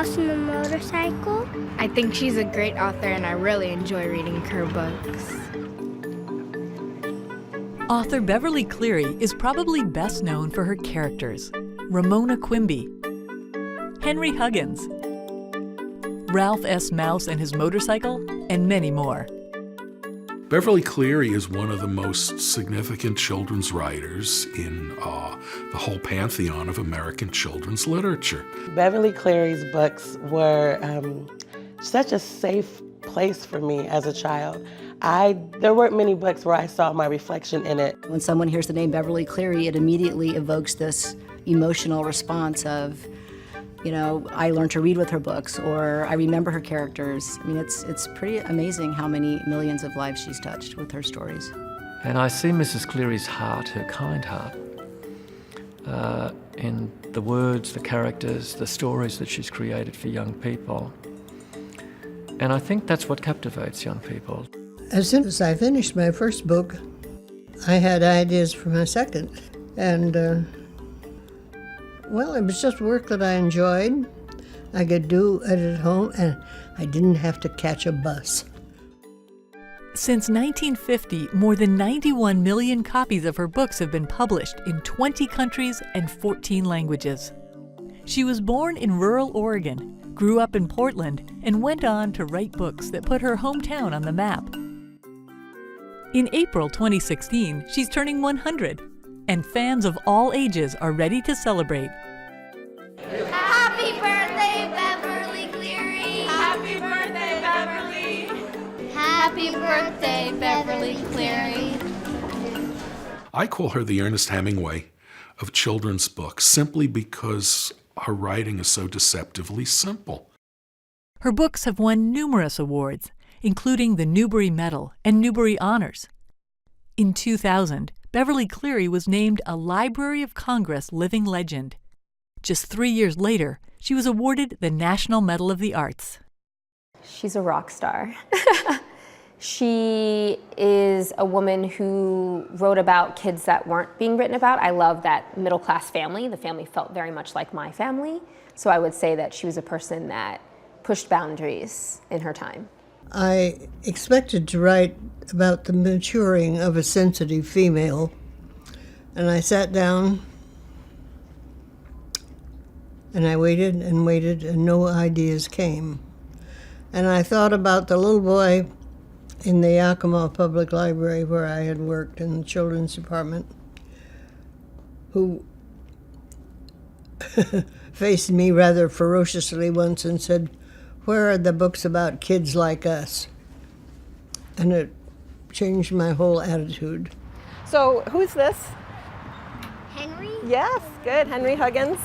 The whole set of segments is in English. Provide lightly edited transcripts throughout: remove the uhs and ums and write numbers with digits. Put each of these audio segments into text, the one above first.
House and the Motorcycle. I think she's a great author and I really enjoy reading her books. Author Beverly Cleary is probably best known for her characters: Ramona Quimby, Henry Huggins, Ralph S. Mouse and his motorcycle, and many more. Beverly Cleary is one of the most significant children's writers in the whole pantheon of American children's literature. Beverly Cleary's books were such a safe place for me as a child. There weren't many books where I saw my reflection in it. When someone hears the name Beverly Cleary, it immediately evokes this emotional response of, you know, I learned to read with her books, or I remember her characters. I mean, it's pretty amazing how many millions of lives she's touched with her stories. And I see Mrs. Cleary's heart, her kind heart, in the words, the characters, the stories that she's created for young people. And I think that's what captivates young people. As soon as I finished my first book, I had ideas for my second. And well, it was just work that I enjoyed. I could do it at home, and I didn't have to catch a bus. Since 1950, more than 91 million copies of her books have been published in 20 countries and 14 languages. She was born in rural Oregon, grew up in Portland, and went on to write books that put her hometown on the map. In April 2016, she's turning 100, and fans of all ages are ready to celebrate. Happy birthday, Beverly Cleary! Happy birthday, Beverly! Happy birthday, Beverly Cleary! I call her the Ernest Hemingway of children's books simply because her writing is so deceptively simple. Her books have won numerous awards, including the Newbery Medal and Newbery Honors. In 2000, Beverly Cleary was named a Library of Congress Living Legend. Just 3 years later, she was awarded the National Medal of the Arts. She's a rock star. She is a woman who wrote about kids that weren't being written about. I love that middle-class family. The family felt very much like my family. So I would say that she was a person that pushed boundaries in her time. I expected to write about the maturing of a sensitive female, and I sat down and I waited and waited, and no ideas came. And I thought about the little boy in the Yakima Public Library where I had worked in the children's department, who faced me rather ferociously once and said, "Where are the books about kids like us?" And it changed my whole attitude. So who's this? Henry? Yes, good, Henry Huggins.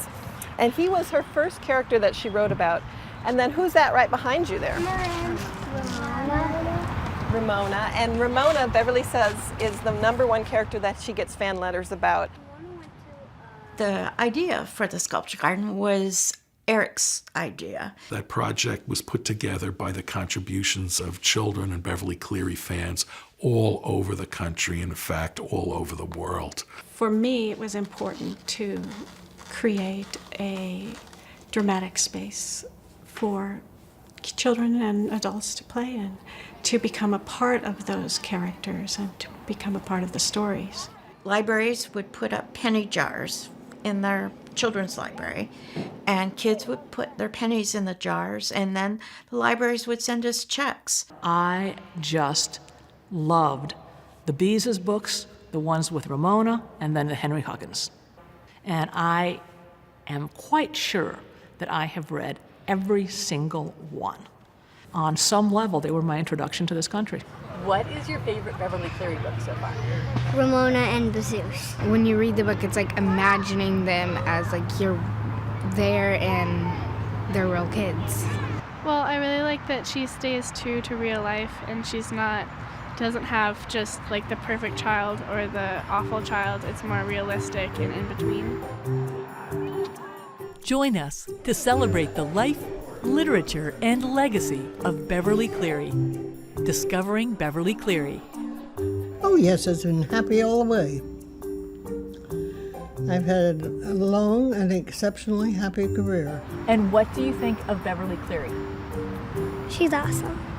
And he was her first character that she wrote about. And then who's that right behind you there? Ramona. And Ramona, Beverly says, is the #1 character that she gets fan letters about. The idea for the sculpture garden was Eric's idea. That project was put together by the contributions of children and Beverly Cleary fans all over the country, and in fact, all over the world. For me, it was important to create a dramatic space for children and adults to play in, to become a part of those characters and to become a part of the stories. Libraries would put up penny jars in their children's library, and kids would put their pennies in the jars, and then the libraries would send us checks. I just loved the Beeses books, the ones with Ramona, and then the Henry Huggins. And I am quite sure that I have read every single one. On some level, they were my introduction to this country. What is your favorite Beverly Cleary book so far? Ramona and Bezus. When you read the book, it's like imagining them as like you're there and they're real kids. Well, I really like that she stays true to real life and she's doesn't have just like the perfect child or the awful child. It's more realistic and in between. Join us to celebrate the life, literature, and legacy of Beverly Cleary. Discovering Beverly Cleary. Oh yes, it's been happy all the way. I've had a long and exceptionally happy career. And what do you think of Beverly Cleary? She's awesome.